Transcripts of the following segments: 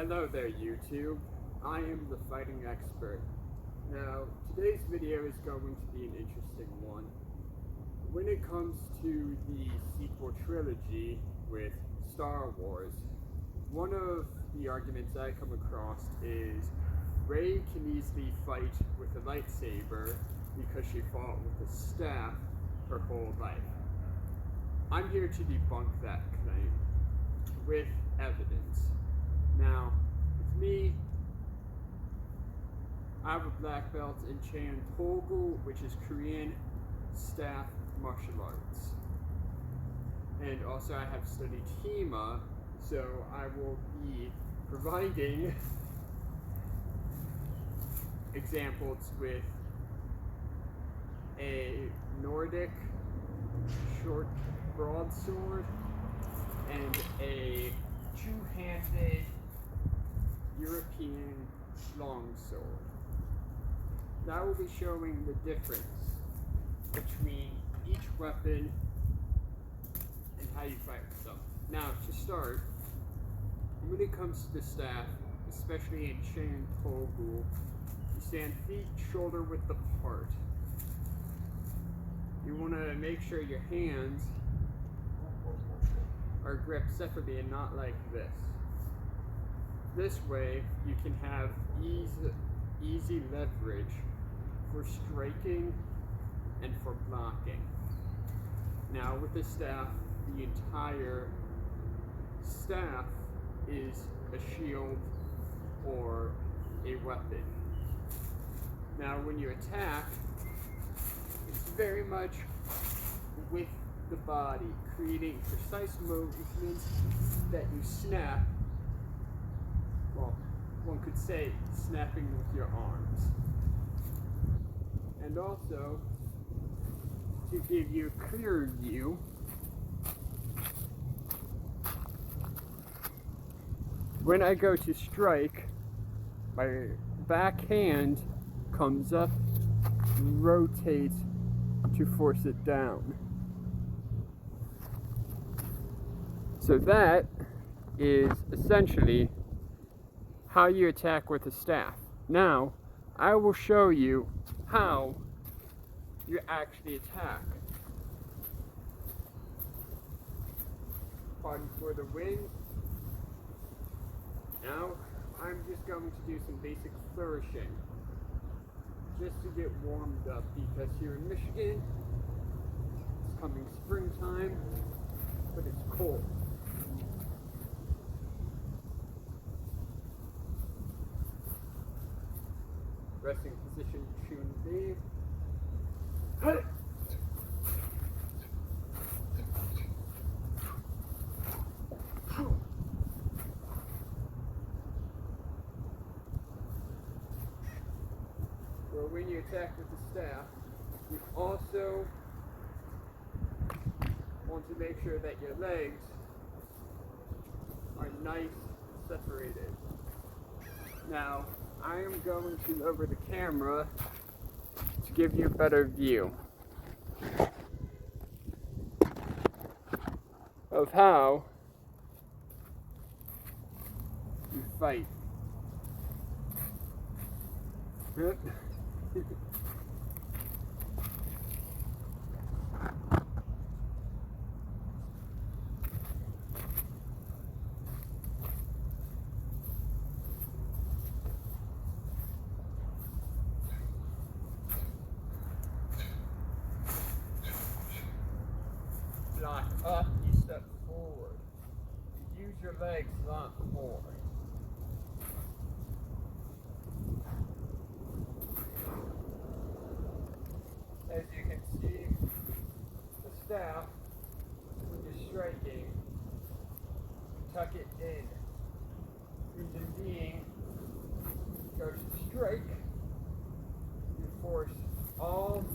Hello there YouTube, I am the fighting expert. Now, today's video is going to be an interesting one. When it comes to the sequel trilogy with Star Wars, one of the arguments I come across is Rey can easily fight with a lightsaber because she fought with a staff her whole life. I'm here to debunk that claim with evidence. Now, with me, I have a black belt in Chan Togul, which is Korean staff martial arts. And also I have studied HEMA, so I will be providing examples with a Nordic short broadsword and a two-handed European longsword. Now I will be showing the difference between each weapon and how you fight with them. Now to start, when it comes to the staff, especially in Chan Togul, you stand feet shoulder width apart. You want to make sure your hands are gripped separately and not like this. This way you can have easy leverage for striking and for blocking. Now with the staff, the entire staff is a shield or a weapon. Now when you attack, it's very much with the body, creating precise movements that you snap. Well, one could say snapping with your arms. And also, to give you a clearer view, when I go to strike, my back hand comes up, rotates to force it down. So that is essentially how you attack with a staff. Now, I will show you how you actually attack. Pardon for the wind. Now, I'm just going to do some basic flourishing, just to get warmed up, because here in Michigan, it's coming springtime, but it's cold. Resting position shouldn't be. Well, when you attack with the staff, you also want to make sure that your legs are nice and separated. Now, I am going to lower the camera to give you a better view of how you fight. Block up, you step forward. You use your legs a lot more. As you can see, the staff, when you're striking, tuck it in. Reason being, go to strike, you force all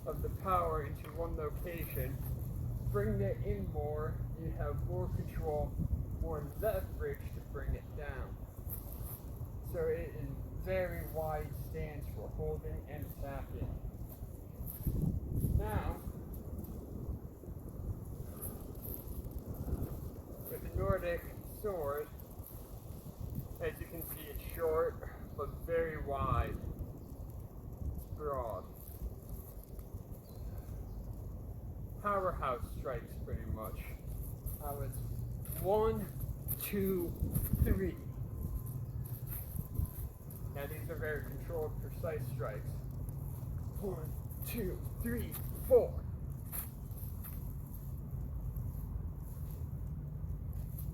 of the power into one location, bring it in more, you have more control, more leverage to bring it down. So it is very wide stance for holding and attacking. Now, with the Nordic sword, As you can see, it's short, but very wide. It's broad. Powerhouse strikes, pretty much. How it's 1, 2, 3. Now these are very controlled, precise strikes. 1, 2, 3, 4.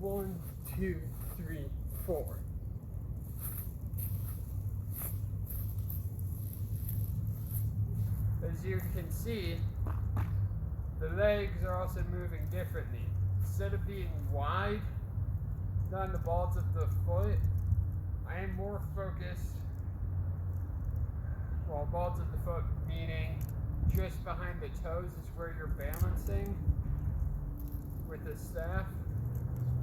1, 2, 3, 4. As you can see, the legs are also moving differently. Instead of being wide down the balls of the foot, I am more focused, well, balls of the foot meaning just behind the toes is where you're balancing with the staff.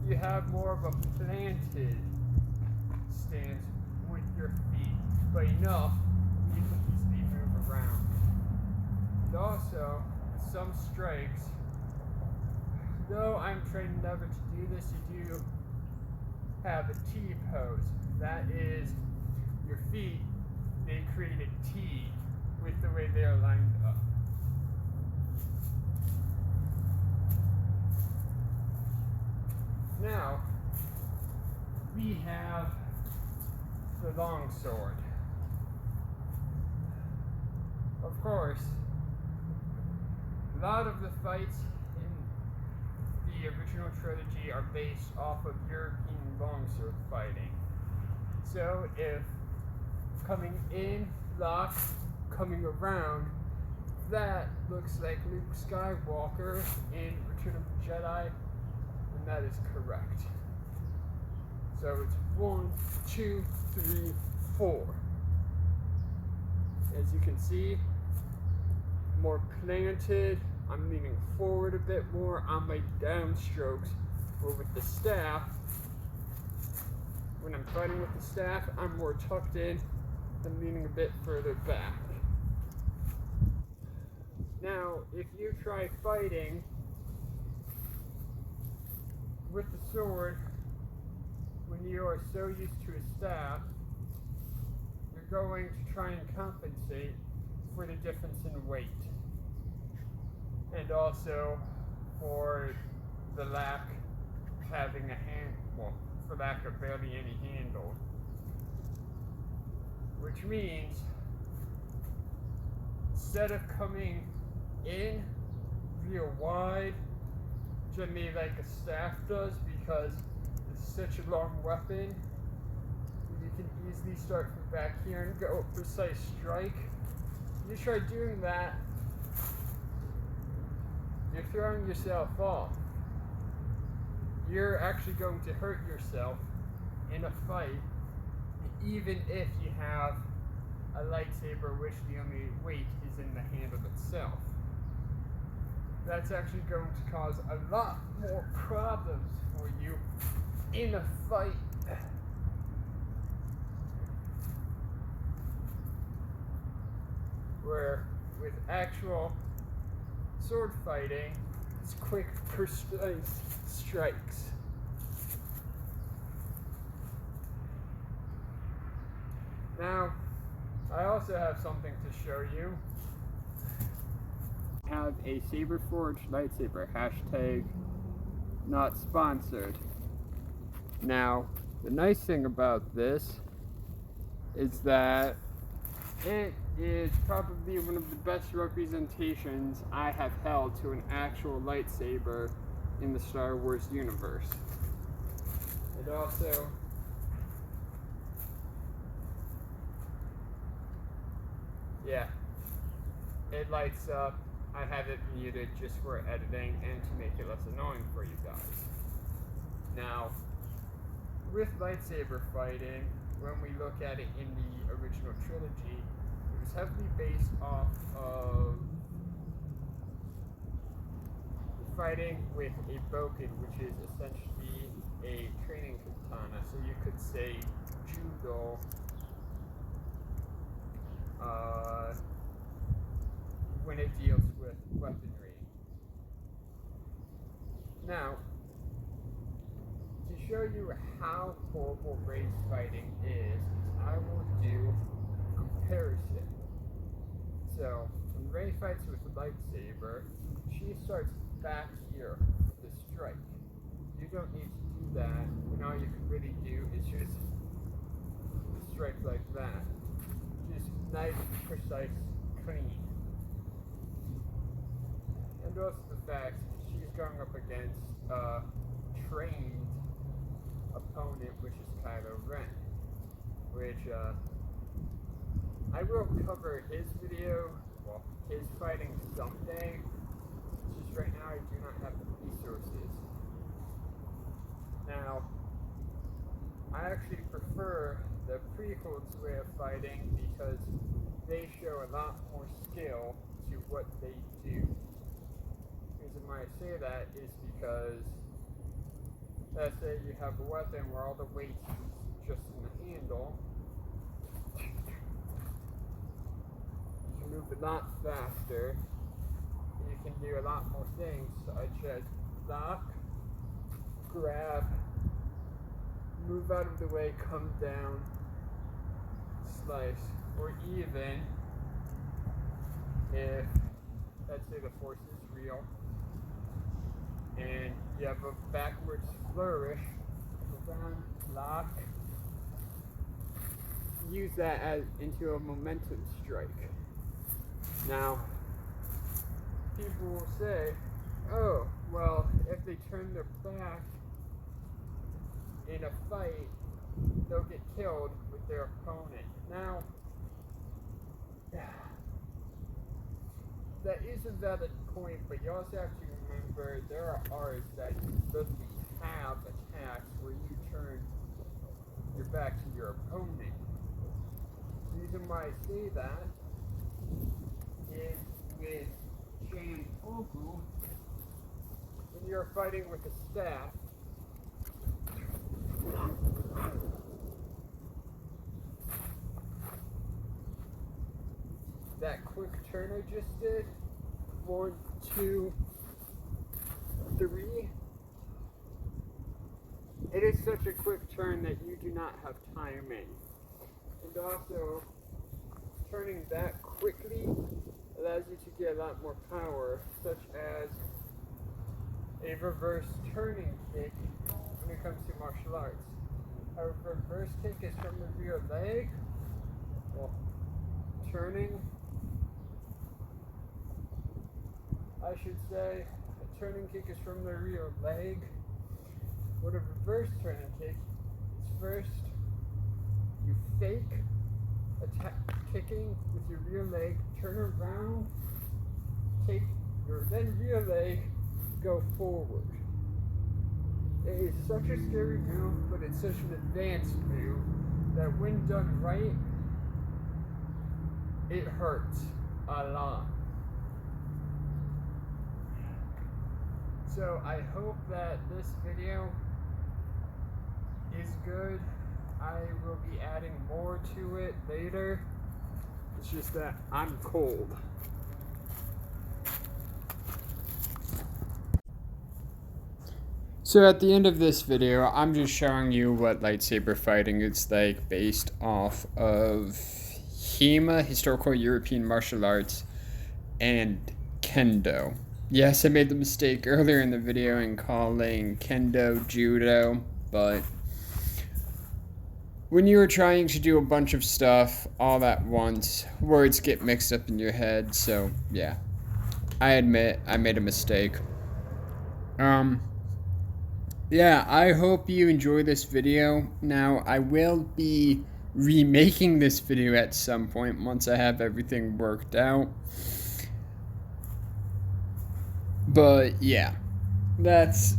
You have more of a planted stance with your feet, but enough you can easily move around. And also, some strikes, though I'm trained never to do this, you do have a T pose. That is, your feet, they create a T with the way they are lined up. Now, we have the longsword. Of course, a lot of the fights in the original trilogy are based off of European longsword fighting. So if coming in, lock, coming around, that looks like Luke Skywalker in Return of the Jedi, and that is correct. So it's 1, 2, 3, 4. As you can see, more planted. I'm leaning forward a bit more on my downstrokes, or with the staff. When I'm fighting with the staff, I'm more tucked in and leaning a bit further back. Now, if you try fighting with the sword when you are so used to a staff, you're going to try and compensate for the difference in weight, and also for the lack of having a hand, well, for lack of barely any handle, which means instead of coming in real wide, generally like a staff does, because it's such a long weapon, you can easily start from back here and go a precise strike. You try doing that, you're throwing yourself off. You're actually going to hurt yourself in a fight, even if you have a lightsaber, which the only weight is in the handle itself. That's actually going to cause a lot more problems for you in a fight. Where with actual sword fighting, it's quick, precise strikes. Now, I also have something to show you. I have a Saber Forge lightsaber, hashtag not sponsored. Now, the nice thing about this is that it is probably one of the best representations I have held to an actual lightsaber in the Star Wars universe. It also it lights up. I have it muted just for editing and to make it less annoying for you guys. Now, with lightsaber fighting, when we look at it in the original trilogy, it was heavily based off of fighting with a boken, which is essentially a training katana. So you could say judo, when it deals with weaponry. Now, to show you how horrible race fighting is, I will do a comparison. So, in race fights with the lightsaber, she starts back here with the strike. You don't need to do that, and all you can really do is just strike like that. Just nice, precise, clean. And also the fact she's going up against a trained opponent, which is Kylo Ren, which I will cover his video, well, his fighting someday. It's just right now I do not have the resources. Now, I actually prefer the prequels way of fighting because they show a lot more skill to what they do. The reason why I say that is because, let's say you have a weapon where all the weight is just in the handle. You can move a lot faster. You can do a lot more things such as block, grab, move out of the way, come down, slice, or even if, let's say the force is real, and you have a backwards flourish, down, lock, use that as into a momentum strike. Now, people will say, oh, well, if they turn their back in a fight, they'll get killed with their opponent. Now, that is a valid point, but you also have to remember there are arts that literally have attacks where you turn your back to your opponent. The reason why I say that is with Shan Ogu, when you're fighting with a staff, that quick turn I just did, 1, 2, 3, it is such a quick turn that you do not have timing. And also, turning that quickly allows you to get a lot more power, such as a reverse turning kick when it comes to martial arts. A reverse kick is from the rear leg, well, turning, I should say, a turning kick is from the rear leg. What a reverse turning kick is, first you fake attack kicking with your rear leg, turn around, take your then rear leg, go forward. It is such a scary move, but it's such an advanced move that when done right, it hurts a lot. So I hope that this video is good. I will be adding more to it later. It's just that I'm cold. So at the end of this video, I'm just showing you what lightsaber fighting is like based off of HEMA, Historical European Martial Arts, and Kendo. Yes, I made the mistake earlier in the video in calling Kendo Judo, but when you are trying to do a bunch of stuff all at once, words get mixed up in your head, so yeah. I admit I made a mistake. Yeah, I hope you enjoy this video. Now, I will be remaking this video at some point once I have everything worked out. But yeah, that's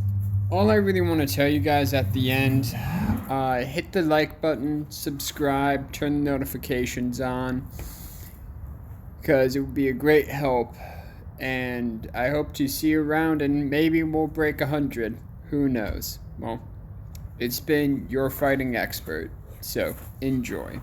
all I really want to tell you guys at the end. Hit the like button, subscribe, turn the notifications on, because it would be a great help. And I hope to see you around, and maybe we'll break 100. Who knows? Well, it's been your fighting expert, so enjoy.